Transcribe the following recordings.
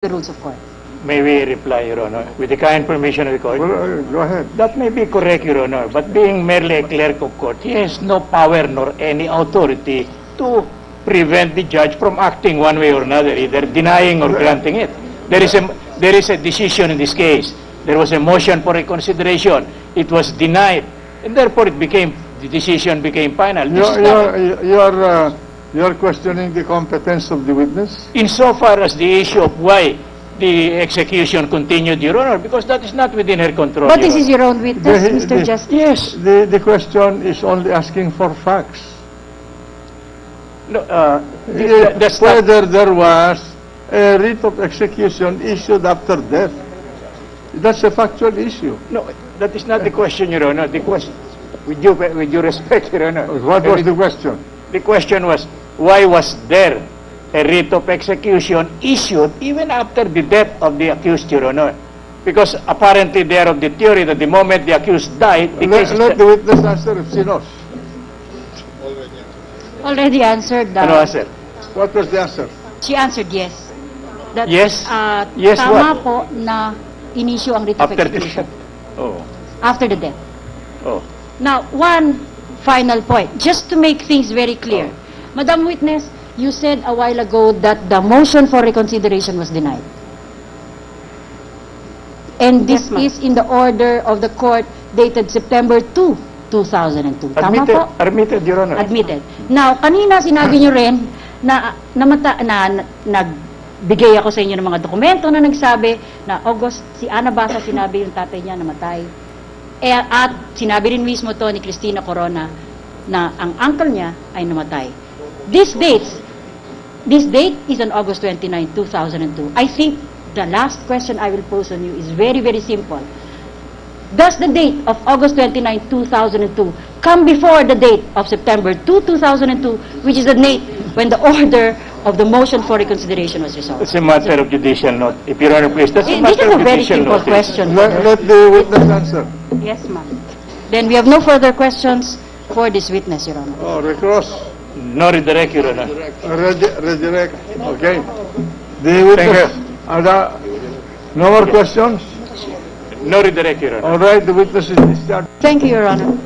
the rules of court. May we reply, Your Honor, with the kind permission of the court? Well, go ahead. That may be correct, Your Honor, but being merely a clerk of court, he has no power nor any authority to prevent the judge from acting one way or another, either denying or granting it. There is a decision in this case. There was a motion for reconsideration. It was denied, and therefore the decision became final. You're questioning the competence of the witness? Insofar as the issue of why the execution continued, Your Honor, because that is not within her control. But this is your own witness, Mr. Justice. Yes. The question is only asking for facts. No, that's not, Whether there was a writ of execution issued after death. That's a factual issue. no, that is not the question, Your Honor. The question, with due respect, Your Honor. What was the question? The question was, why was there a writ of execution issued even after the death of the accused, Your Honor? Because apparently they are of the theory that the moment the accused died, the case is... Let the witness answer if she knows. Already answered that. Ano, sir? What was the answer? She answered yes. That, Yes? Yes, tama what? po na in-issue ang writ of After the execution. death. Oh, After the death. oh. Now, one final point, just to make things very clear. Madam Witness, you said a while ago that the motion for reconsideration was denied. And this is in the order of the court dated September 2, 2002. Tama Admitted, po? admitted, Your Honor. Admitted. Now, kanina sinabi nyo rin na nagbigay ako sa inyo ng mga dokumento na nagsabi na August, si Ana Basa sinabi yung tatay niya namatay. At sinabi rin mismo to ni Carla Corona na ang uncle niya ay namatay. This date is on August 29, 2002. I think the last question I will pose on you is very, very simple. Does the date of August 29, 2002 come before the date of September 2, 2002, which is the date when the order of the motion for reconsideration was resolved? It's a matter of judicial note. If Your Honor, please, that's a This matter is of a very judicial simple note. question. Let the witness answer. Yes, ma'am. Then we have no further questions for this witness, Your Honor. Oh, recross. No redirect, Your Honor. Redirect. Okay. The witness. Are there no more questions? No redirect, Your Honor. All right, the witness is discharged. Thank you, Your Honor.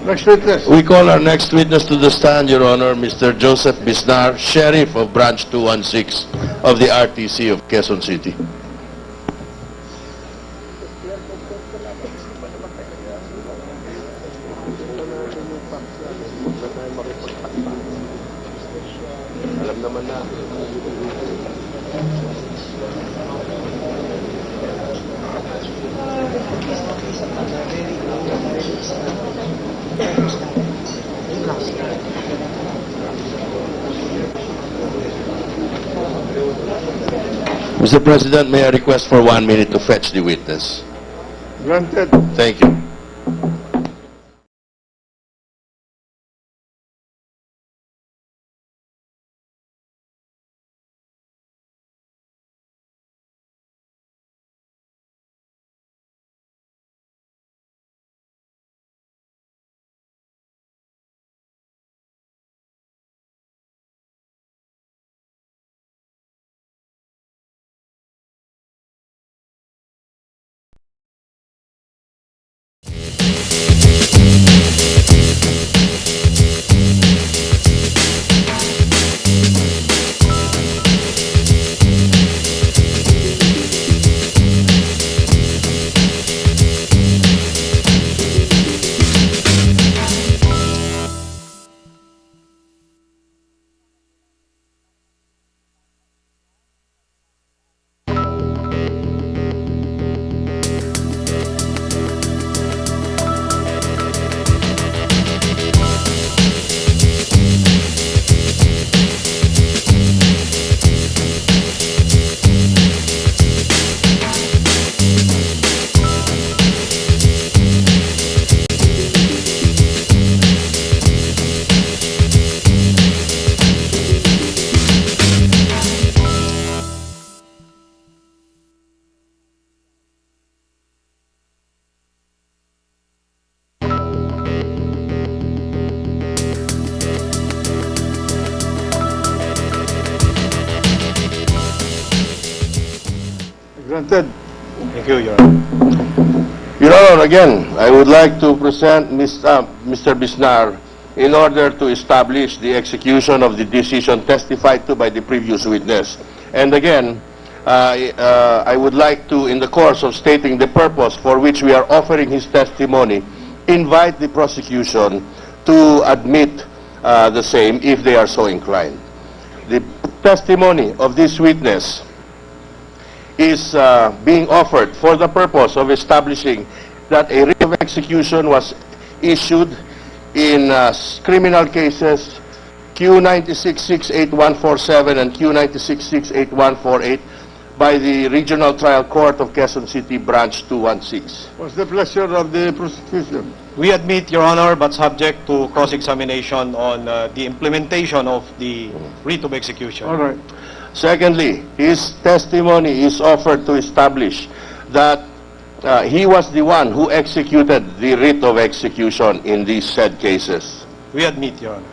Next witness. We call our next witness to the stand, Your Honor, Mr. Joseph Bisnar, Sheriff of Branch 216 of the RTC of Quezon City. Mr. President, may I request for 1 minute to fetch the witness? Granted. Thank you. Granted. Thank you, Your Honor. Your Honor, again, I would like to present Mr. Bisnar in order to establish the execution of the decision testified to by the previous witness. And again, I would like to, in the course of stating the purpose for which we are offering his testimony, invite the prosecution to admit the same if they are so inclined. The testimony of this witness is being offered for the purpose of establishing that a writ of execution was issued in criminal cases Q96-68147 and Q96-68148 by the Regional Trial Court of Quezon City, Branch 216. What's the pleasure of the prosecution? We admit, Your Honor, but subject to cross-examination on the implementation of the writ of execution. All right. Secondly, his testimony is offered to establish that he was the one who executed the writ of execution in these said cases. We admit, Your Honor.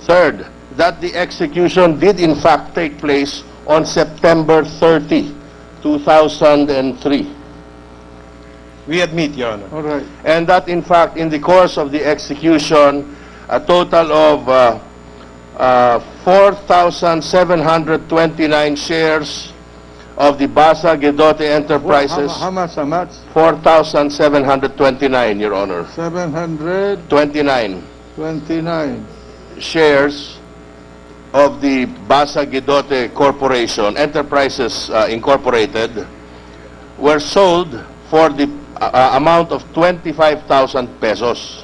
Third, that the execution did in fact take place on September 30, 2003. We admit, Your Honor. All right. And that in fact in the course of the execution, a total of 4,729 shares of the Basa Gedote Enterprises. How much? 4,729, Your Honor. 729 29 shares of the Basa Gedote Corporation, Enterprises Incorporated, were sold for the amount of 25,000 pesos.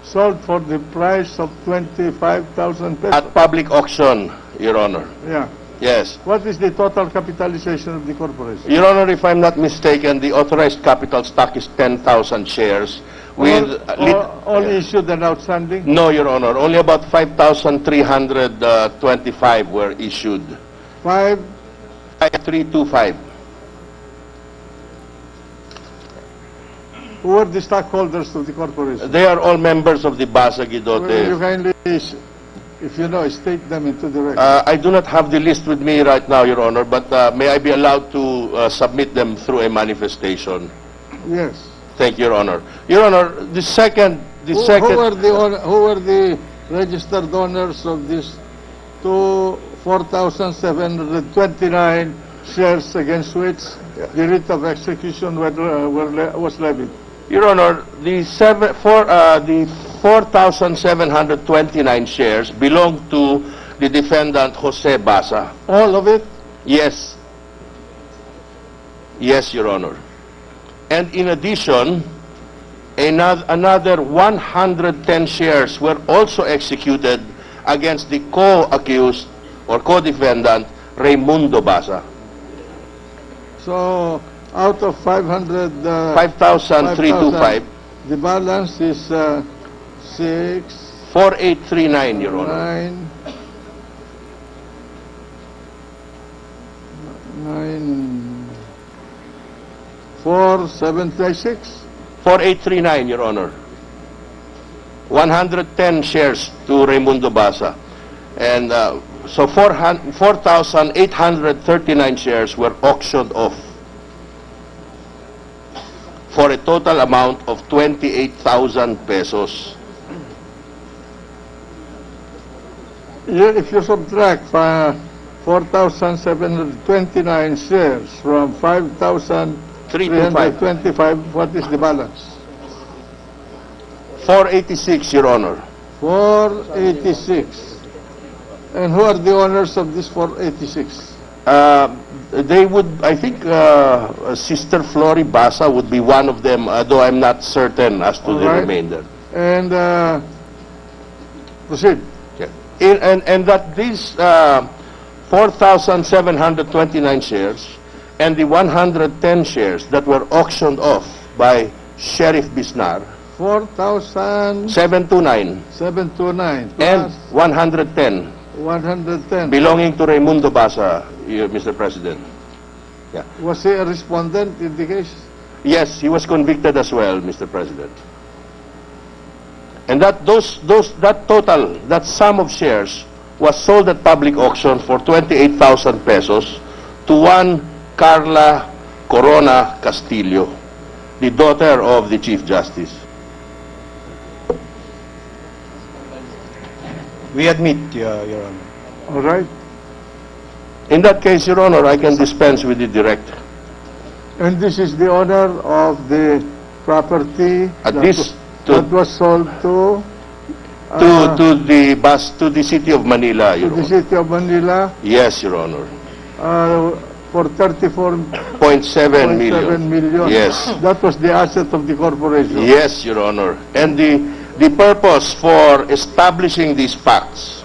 sold for the price of 25,000 pesos. At public auction, Your Honor. Yeah. Yes. What is the total capitalization of the corporation? Your Honor, if I'm not mistaken, the authorized capital stock is 10,000 shares. With all issued and outstanding? No, Your Honor. Only about 5,325 were issued. 5325. Who are the stockholders of the corporation? They are all members of the Basa Will you Gedote. kindly, if you know, state them into the record? I do not have the list with me right now, Your Honor, but may I be allowed to submit them through a manifestation? Yes. Thank you, Your Honor. Your Honor, the second... Who are the registered owners of these 4,729 shares against which the writ of execution was levied? Your Honor, the 4,729 shares belong to the defendant Jose Basa. All of it? Yes. Yes, Your Honor. And in addition, another 110 shares were also executed against the co-accused or co-defendant Raimundo Basa. So, out of 5,325. the balance is 6, 4839, Your Honor. 4,736. 4839, Your Honor. 110 shares to Raimundo Basa. And so 4,839 shares were auctioned off for a total amount of 28,000 pesos. If you subtract 4,729 shares from 5,325, what is the balance? 486, Your Honor. 486. And who are the owners of this 486? They would, I think, Sister Flory Basa would be one of them, though I'm not certain as to All the right. remainder. And proceed. Yeah. And that these 4,729 shares and the 110 shares that were auctioned off by Sheriff Bisnar, 4,729 729 plus and 110 110. belonging to Raimundo Basa, Mr. President. Was he a respondent in the case? Yes, he was convicted as well, Mr. President. And that sum of shares was sold at public auction for 28,000 pesos to one Carla Corona Castillo, the daughter of the Chief Justice. We admit, Your Honor. All right? In that case, Your Honor, I can dispense with the direct. And this is the owner of the property that was sold to to the City of Manila, Your the Honor. City of Manila Yes, Your Honor. for 34.7 0.7 million. million. Yes. That was the asset of the corporation. Yes, Your Honor. And the purpose for establishing these facts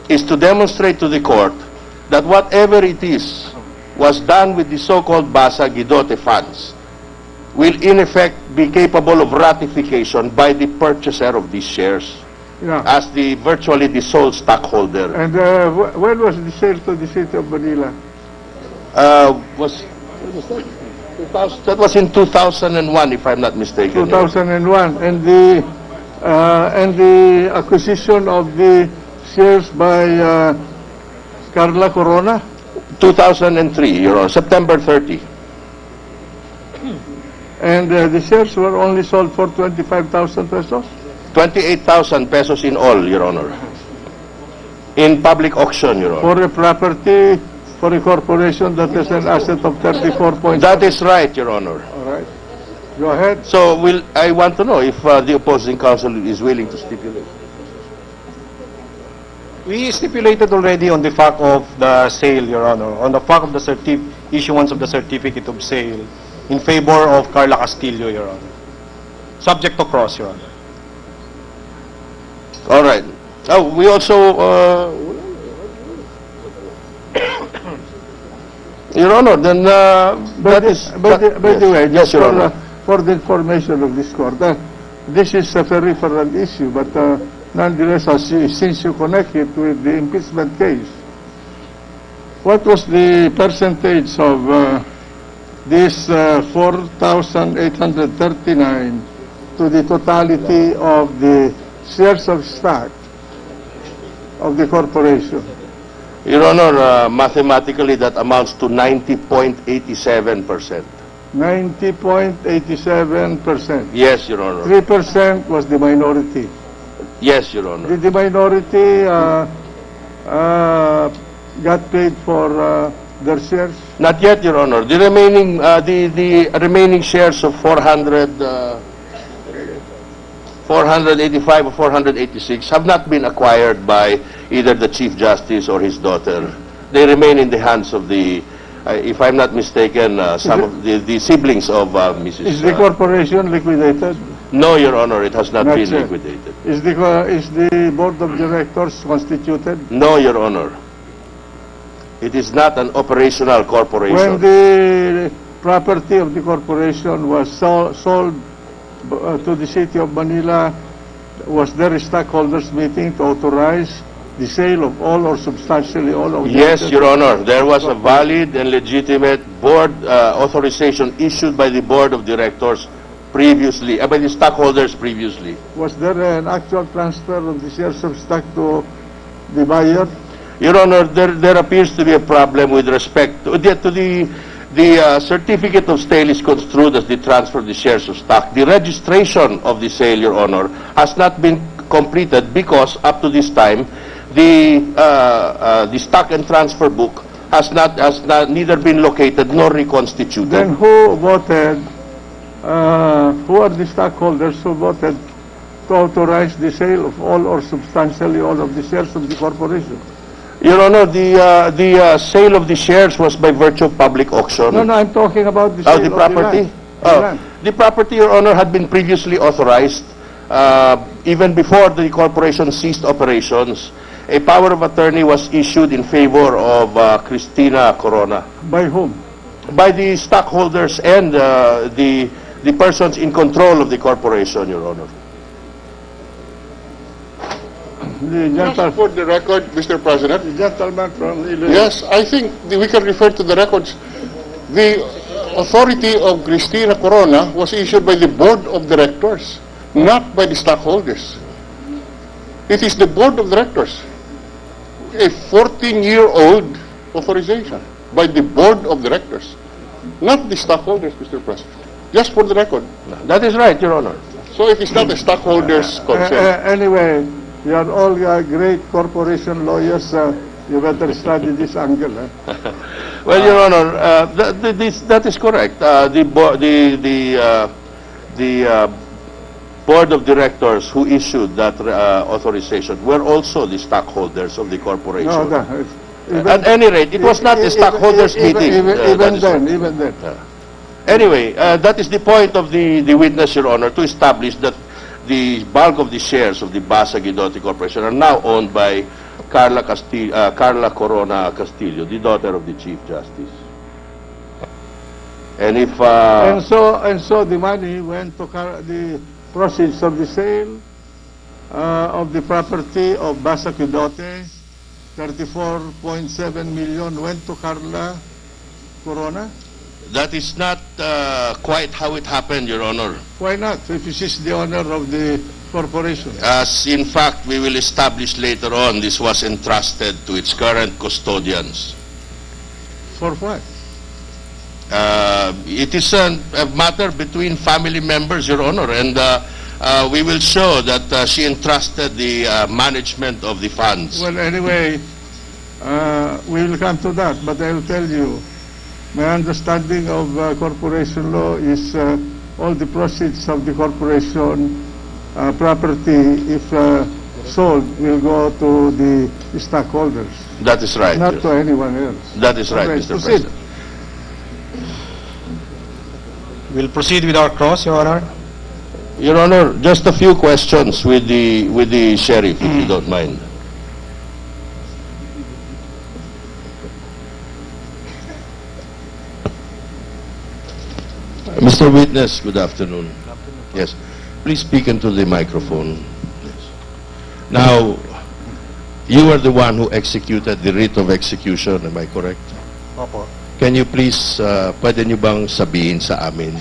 is to demonstrate to the court that whatever it is was done with the so-called Basa Guidote funds will in effect be capable of ratification by the purchaser of these shares Yeah. as virtually the sole stockholder. And when was the sale to the City of Manila? That was in 2001, if I'm not mistaken. 2001. And the acquisition of the shares by Carla Corona? 2003, Your Honor, September 30. And the shares were only sold for 25,000 pesos? 28,000 pesos in all, Your Honor. In public auction, Your Honor. For a property, for a corporation that has an asset of 34. That is right, Your Honor. All right. Go ahead. So I want to know if the opposing counsel is willing to stipulate. We stipulated already on the fact of the sale, Your Honor, on the fact of the issuance of the certificate of sale in favor of Carla Castillo, Your Honor. Subject to cross, Your Honor. All right. Oh, we also, Your Honor, then By the way, yes, Your Honor. For the information of this court, this is a peripheral issue, but nonetheless, since you connect it with the impeachment case, what was the percentage of this 4,839 to the totality of the shares of stock of the corporation? Your Honor, mathematically that amounts to 90.87%. 90.87%. Yes, Your Honor. 3% was the minority. Yes, Your Honor. Did the minority got paid for their shares? Not yet, Your Honor. The remaining shares of 485 or 486 have not been acquired by either the Chief Justice or his daughter. They remain in the hands of if I'm not mistaken, some of the siblings of Mrs. Is the corporation liquidated? No, Your Honor, it has not Not been yet. liquidated. Is the board of directors constituted? No, Your Honor. It is not an operational corporation. When the property of the corporation was sold to the City of Manila, was there a stockholders meeting to authorize the sale of all or substantially all of Yes, Your Honor. There was a valid and legitimate board authorization issued by the board of directors previously, by the stockholders previously. Was there an actual transfer of the shares of stock to the buyer? Your Honor, there appears to be a problem with respect to the certificate of sale is construed as the transfer of the shares of stock. The registration of the sale, Your Honor, has not been completed because up to this time, the stock and transfer book has neither been located nor reconstituted. Then who voted, who are the stockholders who voted to authorize the sale of all or substantially all of the shares of the corporation? Your Honor, the sale of the shares was by virtue of public auction. No, I'm talking about the sale The of property? the land. The property, Your Honor, had been previously authorized even before the corporation ceased operations. A power of attorney was issued in favor of Cristina Corona By whom? by the stockholders and the persons in control of the corporation, Your Honor. The Just gentleman, for the record, Mr. President. the gentleman from Illinois. Yes, I think we can refer to the records. The authority of Cristina Corona was issued by the board of directors, not by the stockholders. It is the board of directors, a 14-year-old authorization. by the board of directors, not the stockholders, Mr. President. Just for the record. That is right, Your Honor. So it is not the stockholders' consent. Anyway, you are all great corporation lawyers. You better study this angle. Well, Your Honor, that is correct. The board of directors who issued that authorization were also the stockholders of the corporation. No, At any rate, it was not a stockholders meeting. That is right. even then. Anyway, that is the point of the witness, Your Honor, to establish that the bulk of the shares of the Basa Guidotti Corporation are now owned by Carla Corona Castillo, the daughter of the Chief Justice. And if And so the money went to the proceeds of the sale of the property of Basa Guidotti, 34.7 million went to Carla Corona. that is not quite how it happened, Your Honor. Why not? If she's the owner of the corporation. As in fact, we will establish later on, this was entrusted to its current custodians. For what? It is a matter between family members, Your Honor, and we will show that she entrusted the management of the funds. Well, anyway, we will come to that, but I will tell you, my understanding of corporation law is all the proceeds of the corporation property, if sold, will go to the stockholders, That is right. not to anyone else. That is right, All right, Mr. proceed. President. We'll proceed with our cross, Your Honor. Your Honor, just a few questions with the sheriff, if you don't mind. Mr. Witness, good afternoon. Yes, please speak into the microphone. Yes. Now, you are the one who executed the writ of execution, am I correct? Opo. Can you please, pwede nyo bang sabihin sa amin,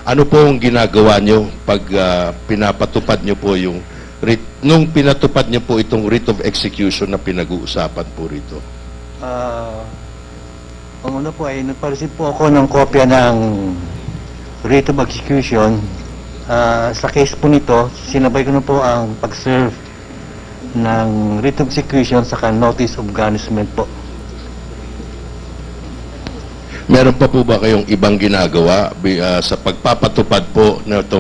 ano po ang ginagawa nyo pag pinapatupad nyo po yung writ, nung pinatupad nyo po itong writ of execution na pinag-uusapan po rito? Ang una po ay nagpa-receive po ako ng kopya ng writ of execution. Sa case po nito, sinabay ko na po ang pag-serve ng writ of execution saka notice of garnishment po. Meron pa po ba kayong ibang ginagawa sa pagpapatupad po na itong